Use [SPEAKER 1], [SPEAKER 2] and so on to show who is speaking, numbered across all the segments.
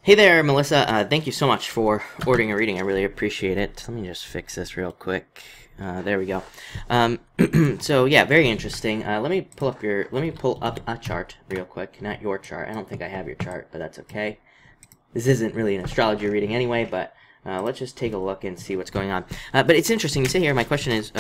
[SPEAKER 1] Hey there, Melissa. Thank you so much for ordering a reading. I really appreciate it. Let me just fix this real quick. There we go. So yeah, very interesting. Let me pull up a chart real quick. Not your chart. I don't think I have your chart, but that's okay. This isn't really an astrology reading anyway, but let's just take a look and see what's going on. But it's interesting. You see here, my questions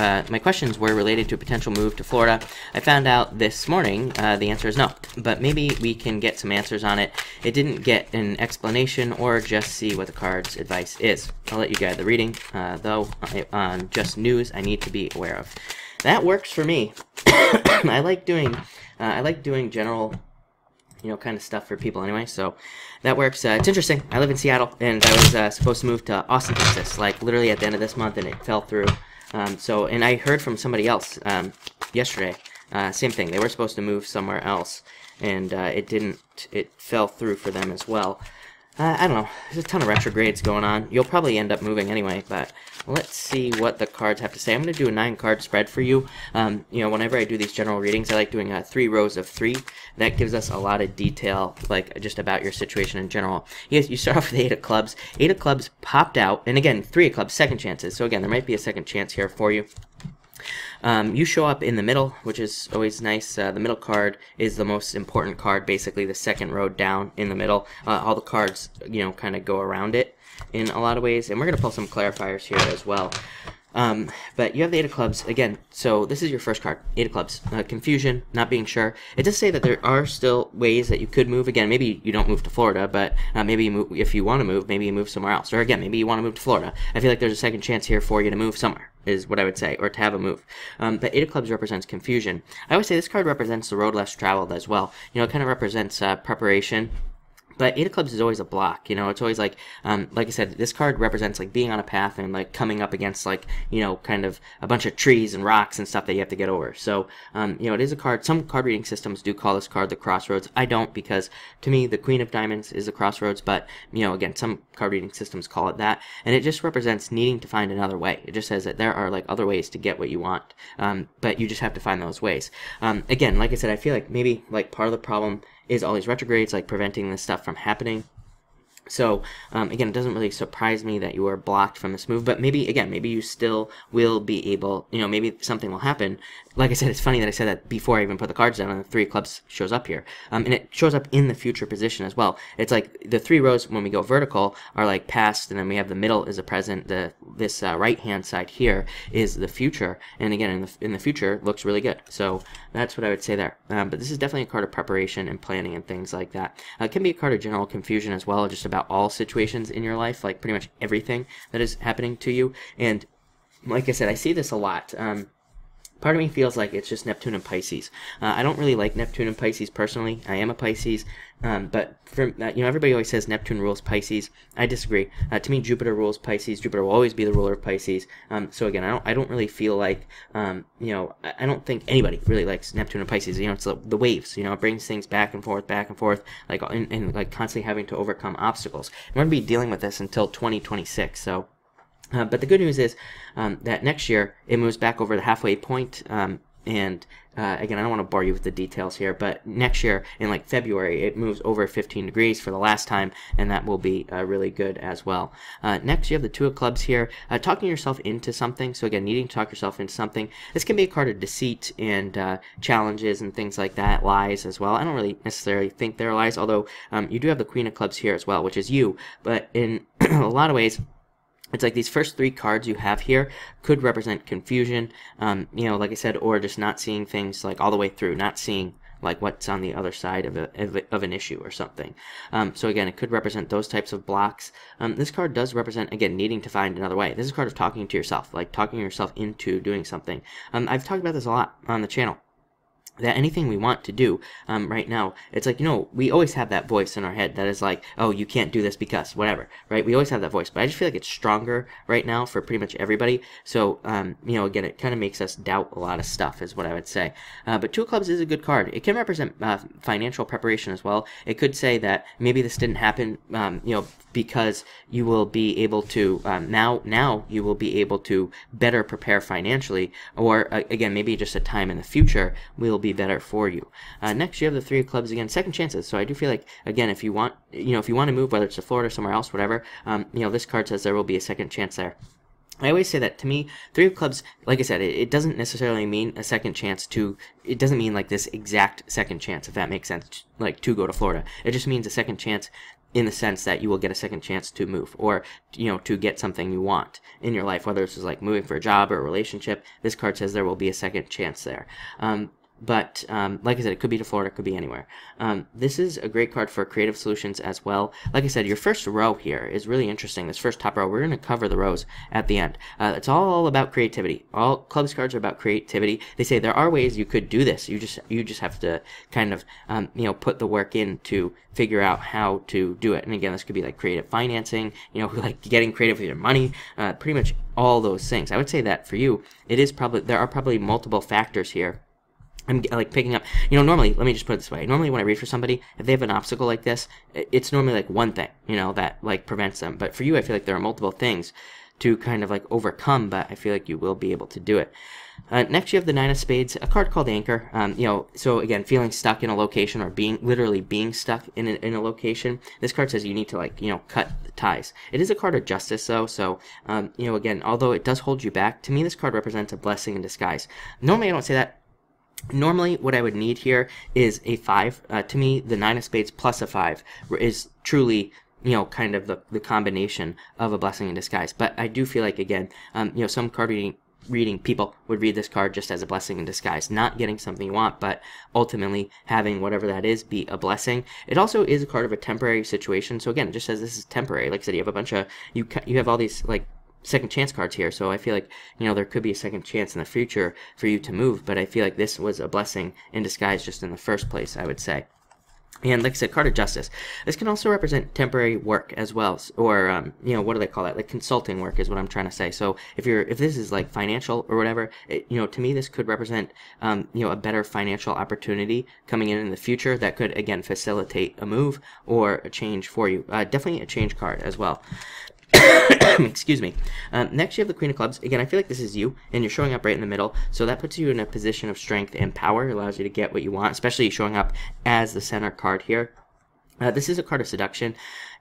[SPEAKER 1] were related to a potential move to Florida. I found out this morning the answer is no, but maybe we can get some answers on it. It didn't get an explanation or just see what the card's advice is. I'll let you guide the reading, though on just news I need to be aware of. That works for me. I like doing general, kind of stuff for people anyway, so that works. It's interesting. I live in Seattle, and I was supposed to move to Austin, Texas, like literally at the end of this month, and it fell through. And I heard from somebody else yesterday, same thing. They were supposed to move somewhere else, and it didn't. It fell through for them as well. I don't know. There's a ton of retrogrades going on. You'll probably end up moving anyway, but let's see what the cards have to say. I'm going to do a 9-card spread for you. Whenever I do these general readings, I like doing 3 rows of 3. That gives us a lot of detail, like just about your situation in general. You start off with 8 of clubs. 8 of clubs popped out, and again, 3 of clubs, second chances. So again, there might be a second chance here for you. You show up in the middle, which is always nice. The middle card is the most important card, basically the second row down in the middle. All the cards, kind of go around it in a lot of ways, and we're going to pull some clarifiers here as well. But you have the 8 of clubs again, so this is your first card, 8 of clubs. Confusion, not being sure. It does say that there are still ways that you could move. Again, maybe you don't move to Florida, but maybe you move, if you want to move, maybe you move somewhere else. Or again, maybe you want to move to Florida. I feel like there's a second chance here for you to move somewhere, is what I would say, or to have a move. But 8 of clubs represents confusion. I always say this card represents the road less traveled as well. It kind of represents preparation. But 8 of clubs is always a block, it's always like I said, this card represents like being on a path and like coming up against like, kind of a bunch of trees and rocks and stuff that you have to get over. So, it is a card. Some card reading systems do call this card the crossroads. I don't, because to me, the Queen of Diamonds is the crossroads, but, again, some card reading systems call it that. And it just represents needing to find another way. It just says that there are like other ways to get what you want, but you just have to find those ways. Again, like I said, I feel like maybe like part of the problem is all these retrogrades, like preventing this stuff from happening. So, again, it doesn't really surprise me that you are blocked from this move, but maybe you still will be able, maybe something will happen. Like I said, it's funny that I said that before I even put the cards down, and the 3 of clubs shows up here. And it shows up in the future position as well. It's like the 3 rows, when we go vertical, are like past, and then we have the middle is the present. This right-hand side here is the future, and again, in the future, looks really good. So that's what I would say there. But this is definitely a card of preparation and planning and things like that. It can be a card of general confusion as well, just about all situations in your life, like pretty much everything that is happening to you. And like I said, I see this a lot. Part of me feels like it's just Neptune and Pisces. I don't really like Neptune and Pisces personally. I am a Pisces, but for everybody always says Neptune rules Pisces. I disagree. To me, Jupiter rules Pisces. Jupiter will always be the ruler of Pisces. So again, I don't really feel like I don't think anybody really likes Neptune and Pisces. It's the waves. It brings things back and forth, like and like constantly having to overcome obstacles. We're going to be dealing with this until 2026. So. But the good news is that next year it moves back over the halfway point, and again, I don't want to bore you with the details here, but next year in like February it moves over 15 degrees for the last time, and that will be really good as well. Next, you have the 2 of clubs here, talking yourself into something. So again, needing to talk yourself into something. This can be a card of deceit and challenges and things like that, lies as well. I don't really necessarily think they're lies, although you do have the Queen of clubs here as well, which is you, but in a lot of ways, it's like these first 3 cards you have here could represent confusion, like I said, or just not seeing things like all the way through, not seeing like what's on the other side of an issue or something. So again, it could represent those types of blocks. This card does represent, again, needing to find another way. This is a card of talking to yourself, like talking yourself into doing something. I've talked about this a lot on the channel. That anything we want to do right now, it's like, we always have that voice in our head that is like, oh, you can't do this because whatever, right? We always have that voice, but I just feel like it's stronger right now for pretty much everybody. So, again, it kind of makes us doubt a lot of stuff is what I would say. But 2 of clubs is a good card. It can represent financial preparation as well. It could say that maybe this didn't happen, because you will be able to, now you will be able to better prepare financially, or again, maybe just a time in the future we'll be be better for you. Next, you have the Three of Clubs again, second chances. So I do feel like, again, if you want, if you want to move, whether it's to Florida, somewhere else, whatever, this card says there will be a second chance there. I always say that, to me, Three of Clubs, like I said, it doesn't necessarily mean a second chance it doesn't mean like this exact second chance, if that makes sense, like to go to Florida. It just means a second chance in the sense that you will get a second chance to move, or, to get something you want in your life, whether it's like moving for a job or a relationship. This card says there will be a second chance there. But like I said, it could be to Florida, it could be anywhere. This is a great card for creative solutions as well. Like I said, your first row here is really interesting. This first top row, we're going to cover the rows at the end. It's all about creativity. All Clubs cards are about creativity. They say there are ways you could do this. You just have to kind of put the work in to figure out how to do it. And again, this could be like creative financing, like getting creative with your money, pretty much all those things. I would say that for you, there are probably multiple factors here. I'm like picking up, normally, let me just put it this way. Normally when I read for somebody, if they have an obstacle like this, it's normally like one thing, that like prevents them. But for you, I feel like there are multiple things to kind of like overcome, but I feel like you will be able to do it. Next, you have the Nine of Spades, a card called Anchor. So again, feeling stuck in a location, or literally being stuck in a location. This card says you need to like, cut the ties. It is a card of justice though, so, again, although it does hold you back, to me this card represents a blessing in disguise. Normally I don't say that. Normally, what I would need here is a 5. To me, the Nine of Spades plus a 5 is truly, kind of the combination of a blessing in disguise. But I do feel like, again, some card reading people would read this card just as a blessing in disguise, not getting something you want, but ultimately having whatever that is be a blessing. It also is a card of a temporary situation. So again, it just says this is temporary. Like I said, you have a bunch of you have all these like second chance cards here, so I feel like there could be a second chance in the future for you to move, but I feel like this was a blessing in disguise just in the first place, I would say. And like I said, card of justice. This can also represent temporary work as well, or what do they call that? Like consulting work is what I'm trying to say. So if this is like financial or whatever, to me this could represent a better financial opportunity coming in the future that could again facilitate a move or a change for you. Definitely a change card as well. Excuse me. Next, you have the Queen of Clubs. Again, I feel like this is you, and you're showing up right in the middle, so that puts you in a position of strength and power. It allows you to get what you want, especially showing up as the center card here. This is a card of seduction,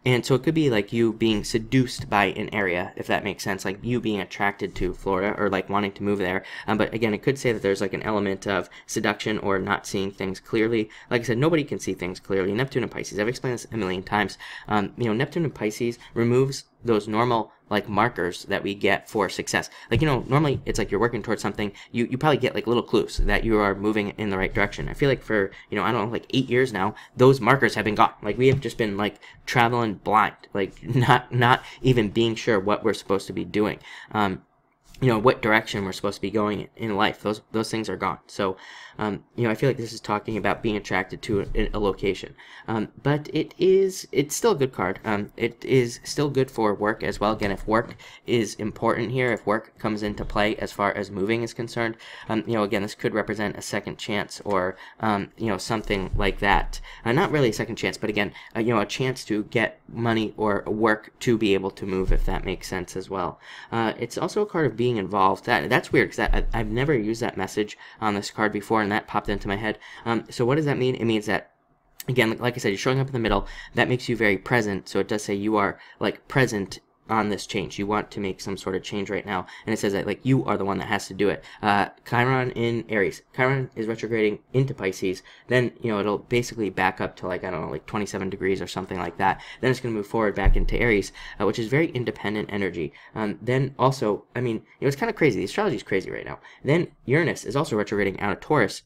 [SPEAKER 1] and so it could be like you being seduced by an area, if that makes sense, like you being attracted to Florida or like wanting to move there. But again, it could say that there's like an element of seduction or not seeing things clearly. Like I said, nobody can see things clearly. Neptune and Pisces, I've explained this a million times. Neptune and Pisces removes those normal like markers that we get for success. Like, normally it's like you're working towards something, you probably get like little clues that you are moving in the right direction. I feel like for, I don't know, like 8 years now, those markers have been gone. Like we have just been like traveling blind, like not even being sure what we're supposed to be doing. What direction we're supposed to be going in life. Those things are gone. So, I feel like this is talking about being attracted to a location. But it's still a good card. It is still good for work as well. Again, if work is important here, if work comes into play as far as moving is concerned, again, this could represent a second chance or, something like that. Not really a second chance, but again, a chance to get money or work to be able to move, if that makes sense as well. It's also a card of being involved. That's weird because I've never used that message on this card before, and that popped into my head. So what does that mean? It means that, again, like I said, you're showing up in the middle. That makes you very present. So it does say you are like present on this change. You want to make some sort of change right now, and it says that like you are the one that has to do it. Chiron in Aries. Chiron is retrograding into Pisces. Then it'll basically back up to like, I don't know, like 27 degrees or something like that. Then it's going to move forward back into Aries, which is very independent energy. Then also, I mean, it's kind of crazy. The astrology is crazy right now. Then Uranus is also retrograding out of Taurus.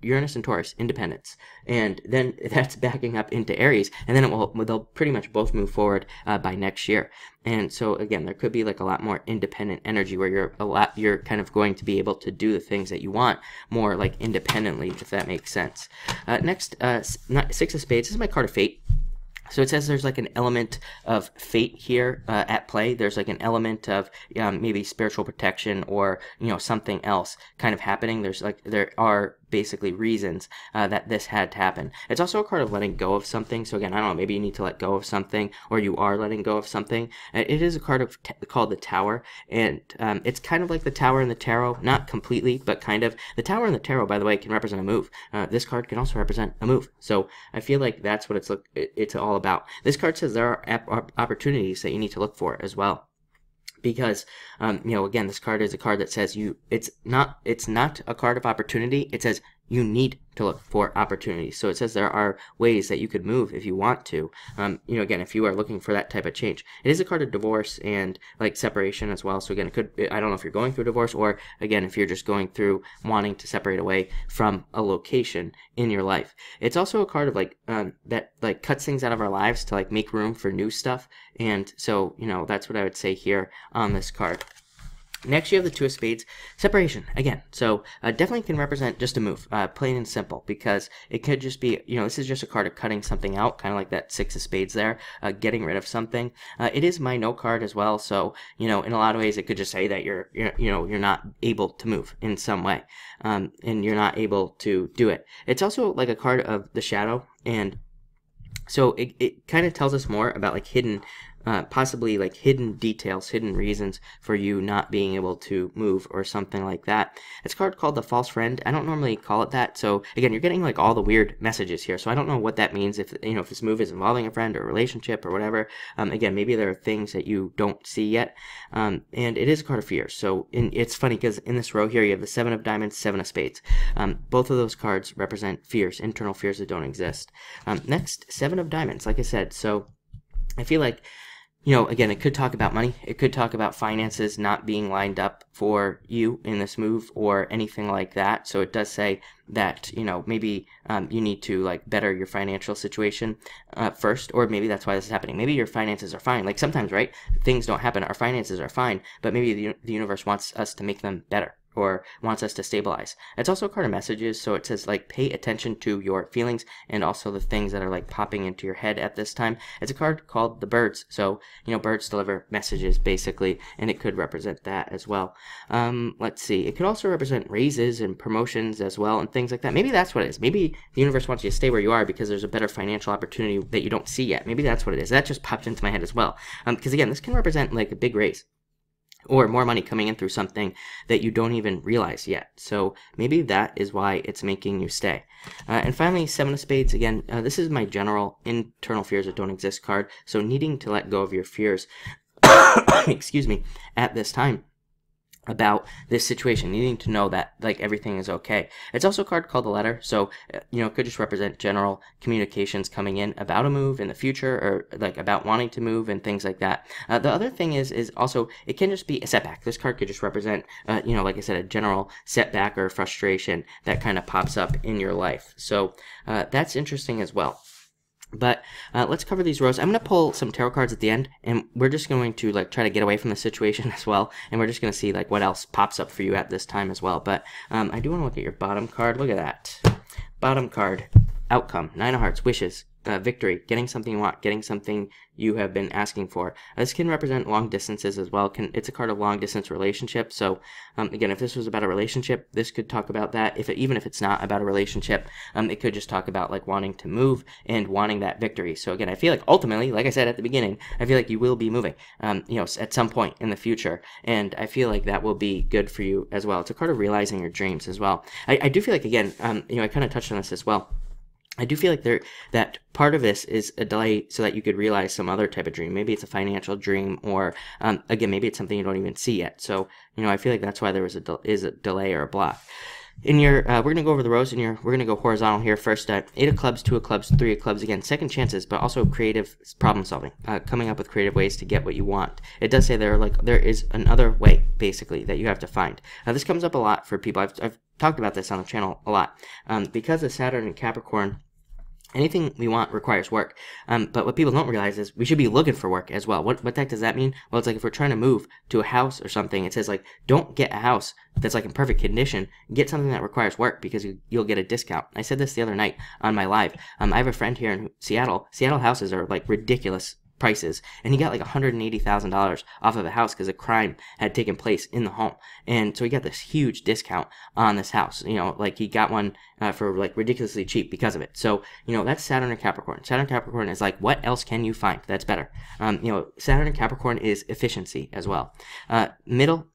[SPEAKER 1] Uranus and Taurus, independence, and then that's backing up into Aries, and then they'll pretty much both move forward by next year. And so again, there could be like a lot more independent energy where you're kind of going to be able to do the things that you want more like independently, if that makes sense. Next, Six of Spades. This is my card of fate. So it says there's like an element of fate here at play. There's like an element of maybe spiritual protection or something else kind of happening. There are basically reasons that this had to happen. It's also a card of letting go of something. So again, I don't know, maybe you need to let go of something, or you are letting go of something. It is a card of called the Tower, and it's kind of like the Tower in the Tarot, not completely, but kind of. The Tower in the Tarot, by the way, can represent a move. This card can also represent a move. So I feel like that's what it's all about. This card says there are opportunities that you need to look for as well. Because you know, again, this card is a card that says it's not a card of opportunity. It says you need to look for opportunities. So it says there are ways that you could move if you want to. You know, again, if you are looking for that type of change. It is a card of divorce and like separation as well. So again, I don't know if you're going through a divorce, or again, if you're just going through wanting to separate away from a location in your life. It's also a card of like that like cuts things out of our lives to like make room for new stuff. And so, you know, that's what I would say here on this card. Next, you have the Two of Spades, separation, again. So definitely can represent just a move, plain and simple, because it could just be, you know, this is just a card of cutting something out, kind of like that Six of Spades there, getting rid of something. It is my no card as well, so, you know, in a lot of ways, it could just say that you're not able to move in some way, and you're not able to do it. It's also like a card of the Shadow, and so it kind of tells us more about like hidden, possibly like hidden details, hidden reasons for you not being able to move or something like that. It's a card called the False Friend. I don't normally call it that. So again, you're getting like all the weird messages here. So I don't know what that means, if, you know, if this move is involving a friend or a relationship or whatever. Again, maybe there are things that you don't see yet. And it is a card of fears. So it's funny because in this row here, you have the Seven of Diamonds, Seven of Spades. Both of those cards represent fears, internal fears that don't exist. Next, Seven of Diamonds, like I said. So I feel like, you know, again, it could talk about money. It could talk about finances not being lined up for you in this move or anything like that. So it does say that, you know, maybe you need to like better your financial situation first, or maybe that's why this is happening. Maybe your finances are fine. Like sometimes, right, things don't happen. Our finances are fine, but maybe the universe wants us to make them better, or wants us to stabilize. It's also a card of messages, so it says like pay attention to your feelings and also the things that are like popping into your head at this time. It's a card called the Birds, so, you know, birds deliver messages basically, and it could represent that as well. Let's see, it could also represent raises and promotions as well and things like that. Maybe that's what it is. Maybe the universe wants you to stay where you are because there's a better financial opportunity that you don't see yet. Maybe that's what it is. That just popped into my head as well, because again, this can represent like a big raise, or more money coming in through something that you don't even realize yet. So maybe that is why it's making you stay. And finally, Seven of Spades. Again, this is my general internal fears that don't exist card. So needing to let go of your fears, excuse me, at this time about this situation, needing to know that like everything is okay. It's also a card called the Letter, so you know, it could just represent general communications coming in about a move in the future, or like about wanting to move and things like that. The other thing is also it can just be a setback. This card could just represent you know, like I said, a general setback or frustration that kind of pops up in your life. So that's interesting as well. But let's cover these rows. I'm going to pull some tarot cards at the end, and we're just going to like try to get away from the situation as well, and we're just going to see like what else pops up for you at this time as well. But I do want to look at your bottom card. Look at that. Bottom card, outcome, Nine of Hearts, wishes, victory, getting something you want, getting something you have been asking for. This can represent long distances as well. It's a card of long distance relationship. So again, if this was about a relationship, this could talk about that. Even if it's not about a relationship, it could just talk about like wanting to move and wanting that victory. So again, I feel like ultimately, like I said at the beginning, I feel like you will be moving, you know, at some point in the future, and I feel like that will be good for you as well. It's a card of realizing your dreams as well. I do feel like, again, you know, I kind of touched on this as well. I do feel like that part of this is a delay so that you could realize some other type of dream. Maybe it's a financial dream, or again, maybe it's something you don't even see yet. So, you know, I feel like that's why there was a delay or a block. In your, we're going to go over the rows in your, we're going to go horizontal here first. 8 of clubs, 2 of clubs, 3 of clubs. Again, second chances, but also creative problem solving, coming up with creative ways to get what you want. It does say there is another way, basically, that you have to find. This comes up a lot for people. I've talked about this on the channel a lot. Because of Saturn and Capricorn, anything we want requires work, but what people don't realize is we should be looking for work as well. What the heck does that mean? Well, it's like if we're trying to move to a house or something, it says like, don't get a house that's like in perfect condition. Get something that requires work because you'll get a discount. I said this the other night on my live. I have a friend here in Seattle. Seattle houses are like ridiculous prices, and he got like $180,000 off of a house because a crime had taken place in the home, and so he got this huge discount on this house. Like he got one for like ridiculously cheap because of it. So that's Saturn and Capricorn. Saturn and Capricorn is like, what else can you find that's better? Saturn and Capricorn is efficiency as well. Middle.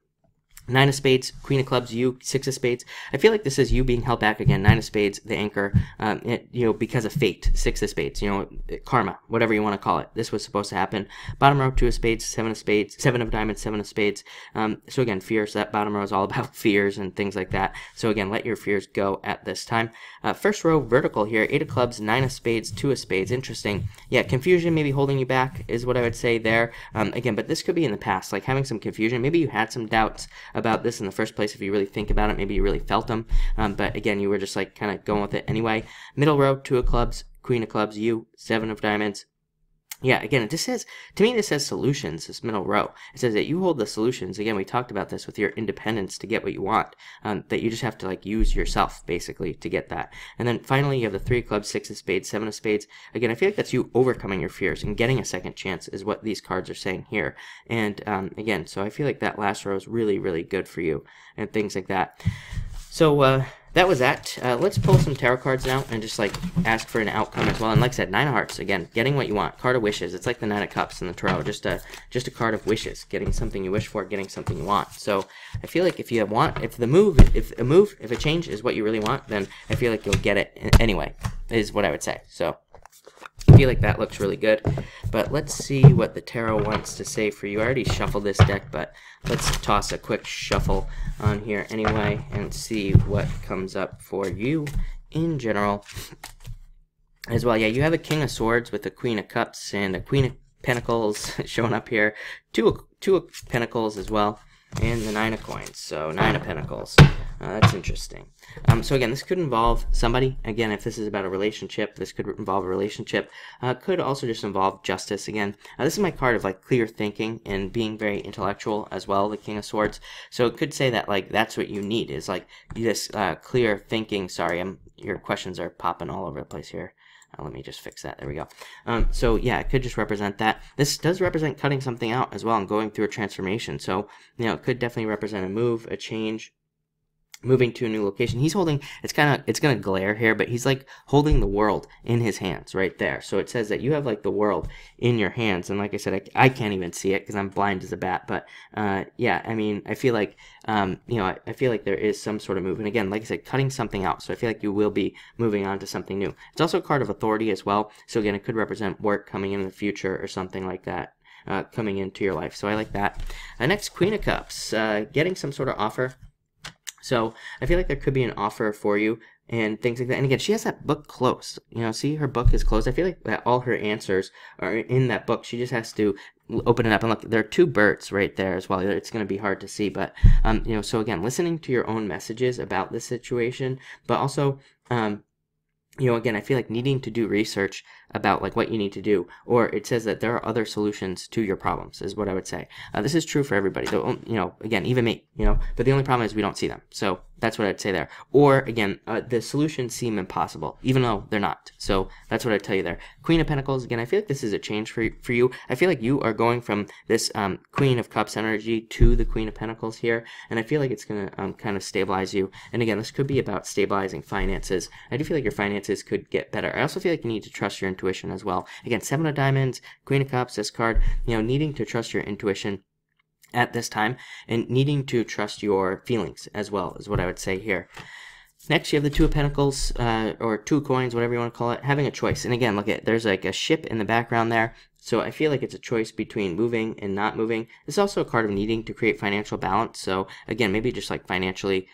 [SPEAKER 1] 9 of spades, Queen of clubs, you, 6 of spades. I feel like this is you being held back again. 9 of spades, the anchor, because of fate. 6 of spades, karma, whatever you want to call it. This was supposed to happen. Bottom row, 2 of spades, 7 of spades, 7 of diamonds, 7 of spades. So again, fears. That bottom row is all about fears and things like that. So again, let your fears go at this time. First row, vertical here, 8 of clubs, 9 of spades, 2 of spades. Interesting. Yeah, confusion maybe holding you back is what I would say there. Again, but this could be in the past, like having some confusion. Maybe you had some doubts about this in the first place. If you really think about it, maybe you really felt them, but again, you were just like kind of going with it anyway. Middle row, 2 of clubs, Queen of clubs, you, 7 of diamonds. Yeah, again, it just says, to me, this says solutions, this middle row. It says that you hold the solutions. Again, we talked about this with your independence to get what you want, that you just have to like use yourself basically to get that. And then finally, you have the 3 of clubs, 6 of spades, 7 of spades. Again, I feel like that's you overcoming your fears and getting a second chance is what these cards are saying here. And again, so I feel like that last row is really, really good for you and things like that. So that was that. Let's pull some tarot cards now and just like ask for an outcome as well. And like I said, 9 of hearts, again, getting what you want. Card of wishes. It's like the 9 of cups in the tarot, just a card of wishes, getting something you wish for, getting something you want. So I feel like if a change is what you really want, then I feel like you'll get it anyway, is what I would say. So I feel like that looks really good, but let's see what the tarot wants to say for you. I already shuffled this deck, but let's toss a quick shuffle on here anyway and see what comes up for you in general as well. Yeah, you have a King of Swords with a Queen of Cups and a Queen of Pentacles showing up here. Two of Pentacles as well, and the 9 of coins, so 9 of Pentacles. That's interesting. So again, this could involve somebody. Again, if this is about a relationship, this could involve a relationship. Could also just involve justice. Again, this is my card of like clear thinking and being very intellectual as well, the King of Swords. So it could say that like that's what you need is like this clear thinking. Sorry, your questions are popping all over the place here. Let me just fix that. There we go. So yeah, it could just represent that. This does represent cutting something out as well and going through a transformation. So, it could definitely represent a move, a change, moving to a new location. He's holding, it's going to glare here, but he's like holding the world in his hands right there. So it says that you have like the world in your hands. And like I said, I can't even see it because I'm blind as a bat. But yeah, I mean, I feel like, I feel like there is some sort of move. And again, like I said, cutting something out. So I feel like you will be moving on to something new. It's also a card of authority as well. So again, it could represent work coming in the future or something like that. Coming into your life. So I like that. Next, Queen of Cups. Getting some sort of offer. So I feel like there could be an offer for you and things like that. And again, she has that book closed. See, her book is closed. I feel like that all her answers are in that book. She just has to open it up. And look, there are 2 birds right there as well. It's going to be hard to see. But, so again, listening to your own messages about this situation, but also, again, I feel like needing to do research about like what you need to do, or it says that there are other solutions to your problems is what I would say. This is true for everybody. Again, even me, but the only problem is we don't see them. So that's what I'd say there. Or again, the solutions seem impossible, even though they're not. So that's what I'd tell you there. Queen of Pentacles, again, I feel like this is a change for you. I feel like you are going from this Queen of Cups energy to the Queen of Pentacles here, and I feel like it's going to kind of stabilize you. And again, this could be about stabilizing finances. I do feel like your finances could get better. I also feel like you need to trust your intuition as well. Again, 7 of diamonds, Queen of Cups, this card, needing to trust your intuition at this time and needing to trust your feelings as well is what I would say here. Next, you have the 2 of Pentacles, or 2 coins, whatever you want to call it, having a choice. And again, look at, there's like a ship in the background there. So I feel like it's a choice between moving and not moving. It's also a card of needing to create financial balance. So again, maybe just like financially,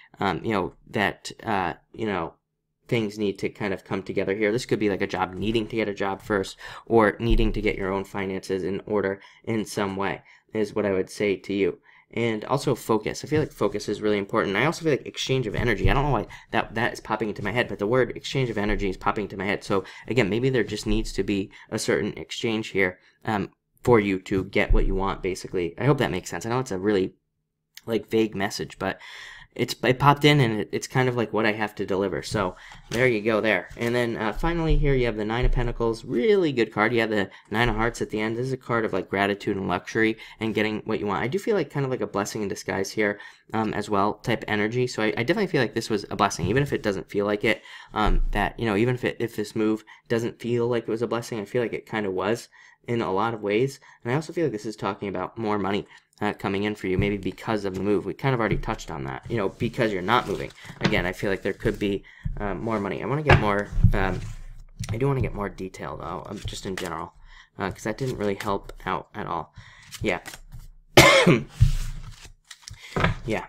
[SPEAKER 1] things need to kind of come together here. This could be like a job, needing to get a job first, or needing to get your own finances in order in some way is what I would say to you. And also focus. I feel like focus is really important. I also feel like exchange of energy. I don't know why that is popping into my head, but the word exchange of energy is popping into my head. So again, maybe there just needs to be a certain exchange here for you to get what you want, basically. I hope that makes sense. I know it's a really like vague message, but it popped in, and it's kind of like what I have to deliver. So there you go there. And then finally here you have the Nine of Pentacles. Really good card. You have the Nine of Hearts at the end. This is a card of like gratitude and luxury and getting what you want. I do feel like kind of like a blessing in disguise here as well, type energy. So I definitely feel like this was a blessing, even if it doesn't feel like it. That, you know, even if this move doesn't feel like it was a blessing, I feel like it kind of was in a lot of ways. And I also feel like this is talking about more money coming in for you, maybe because of the move. We kind of already touched on that, you know, because you're not moving. Again, I feel like there could be more money. I want to get more, I do want to get more detail though, just in general, because that didn't really help out at all. Yeah. Yeah.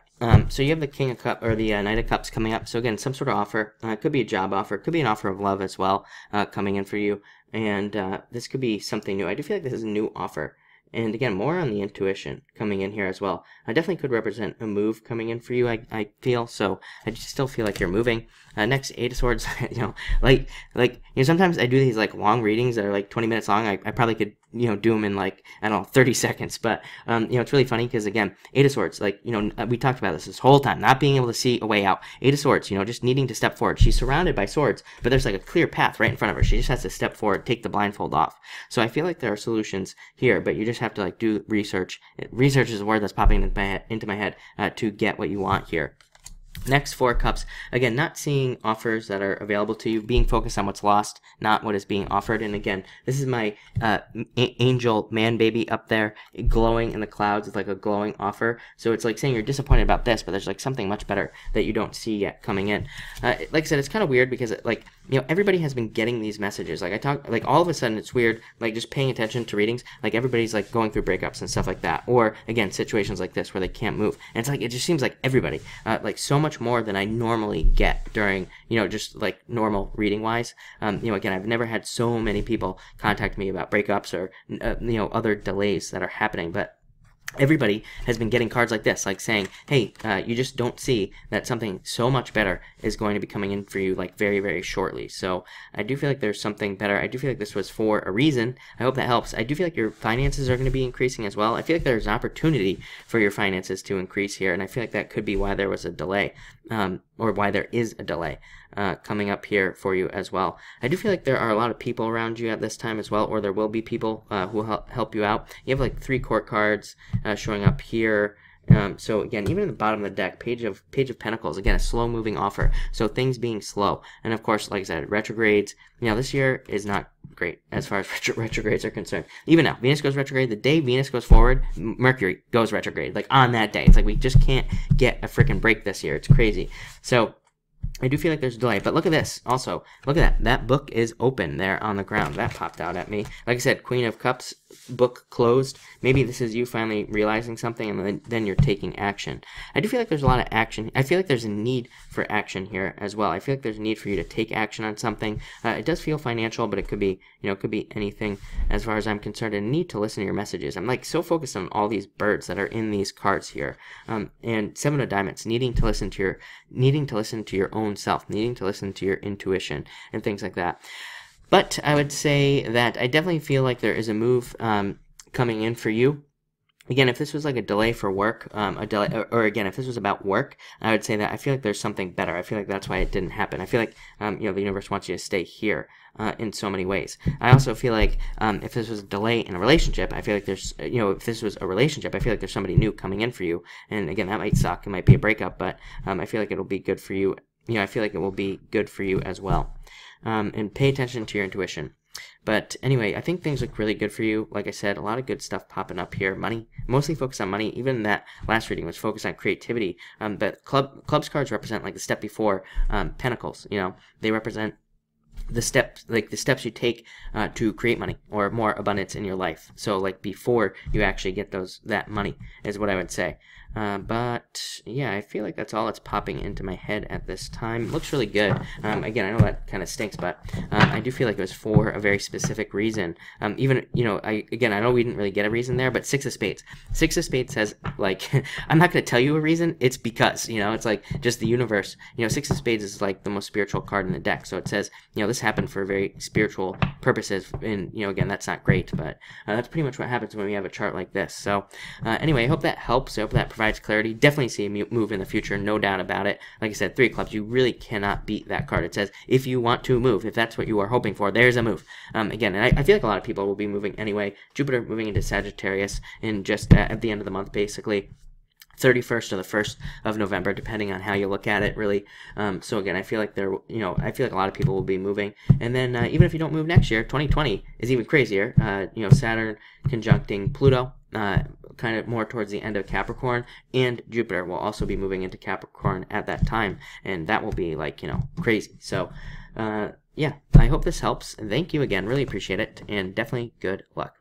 [SPEAKER 1] So you have the King of Cups, or the Knight of Cups coming up. So again, some sort of offer. It could be a job offer. It could be an offer of love as well, coming in for you. And this could be something new. I do feel like this is a new offer. And again, more on the intuition coming in here as well. I definitely could represent a move coming in for you, I feel. So I just still feel like you're moving. Next, Eight of Swords, you know, like, you know, sometimes I do these, like, long readings that are, like, 20 minutes long. I probably could, you know, do them in, like, I don't know, 30 seconds. But, you know, it's really funny because, again, Eight of Swords, like, you know, we talked about this whole time, not being able to see a way out. Eight of Swords, you know, just needing to step forward. She's surrounded by swords, but there's, like, a clear path right in front of her. She just has to step forward, take the blindfold off. So I feel like there are solutions here, but you just have to, like, do research. Research is a word that's popping into my head to get what you want here. Next, Four Cups. Again, not seeing offers that are available to you, being focused on what's lost, not what is being offered. And again, this is my angel man baby up there, glowing in the clouds. It's like a glowing offer. So it's like saying you're disappointed about this, but there's like something much better that you don't see yet coming in. Like I said, it's kind of weird because like, you know, everybody has been getting these messages. Like like all of a sudden it's weird, like just paying attention to readings, like everybody's like going through breakups and stuff like that. Or again, situations like this where they can't move. And it's like, it just seems like everybody, like so much more than I normally get during, you know, just like normal reading wise. You know, again, I've never had so many people contact me about breakups or, you know, other delays that are happening, but everybody has been getting cards like this, like saying, hey, you just don't see that something so much better is going to be coming in for you, like very, very shortly. So I do feel like there's something better. I do feel like this was for a reason. I hope that helps. I do feel like your finances are going to be increasing as well. I feel like there's an opportunity for your finances to increase here, and I feel like that could be why there was a delay, or why there is a delay coming up here for you as well. I do feel like there are a lot of people around you at this time as well, or there will be people who will help you out. You have like 3 court cards showing up here. So again, even in the bottom of the deck, Page of Pentacles, again, a slow-moving offer. So things being slow. And of course, like I said, retrogrades. You know, this year is not great as far as retrogrades are concerned. Even now, Venus goes retrograde. The day Venus goes forward, Mercury goes retrograde. Like on that day. It's like we just can't get a freaking break this year. It's crazy. So I do feel like there's a delay, but look at this. Also, look at that. That book is open there on the ground. That popped out at me. Like I said, Queen of Cups, book closed. Maybe this is you finally realizing something, and then you're taking action. I do feel like there's a lot of action. I feel like there's a need for action here as well. I feel like there's a need for you to take action on something. It does feel financial, but it could be, you know, it could be anything as far as I'm concerned. And need to listen to your messages. I'm like so focused on all these birds that are in these cards here. And Seven of Diamonds, needing to listen to your own self, needing to listen to your intuition and things like that. But I would say that I definitely feel like there is a move coming in for you. Again, if this was like a delay for work, or again, if this was about work, I would say that I feel like there's something better. I feel like that's why it didn't happen. I feel like, you know, the universe wants you to stay here in so many ways. I also feel like if this was a delay in a relationship, I feel like there's, you know, if this was a relationship, I feel like there's somebody new coming in for you. And again, that might suck. It might be a breakup, but I feel like it'll be good for you. You know, I feel like it will be good for you as well. And pay attention to your intuition. But anyway, I think things look really good for you. Like I said, a lot of good stuff popping up here. Money, mostly focused on money. Even that last reading was focused on creativity. But clubs cards represent like the step before Pentacles. You know, they represent the steps, like the steps you take to create money or more abundance in your life. So like before you actually get that money is what I would say. But yeah, I feel like that's all that's popping into my head at this time. It looks really good. Again, I know that kind of stinks, but I do feel like it was for a very specific reason. Even, you know, I know we didn't really get a reason there, but Six of Spades. Six of Spades says, like, I'm not going to tell you a reason. It's because, you know, it's like just the universe. You know, Six of Spades is like the most spiritual card in the deck. So it says, you know, this happened for very spiritual purposes. And, you know, again, that's not great, but that's pretty much what happens when we have a chart like this. So anyway, I hope that helps. I hope that provides provides clarity. Definitely see a move in the future, no doubt about it. Like I said, 3 of clubs, you really cannot beat that card. It says, if you want to move, if that's what you are hoping for, there's a move. Again, and I feel like a lot of people will be moving anyway. Jupiter moving into Sagittarius in just at the end of the month, basically. 31st or the 1st of November, depending on how you look at it, really. So again, I feel like I feel like a lot of people will be moving. And then even if you don't move next year, 2020 is even crazier. Saturn conjuncting Pluto, kind of more towards the end of Capricorn, and Jupiter will also be moving into Capricorn at that time, and that will be like, crazy. So, yeah, I hope this helps. Thank you again, really appreciate it, and definitely good luck.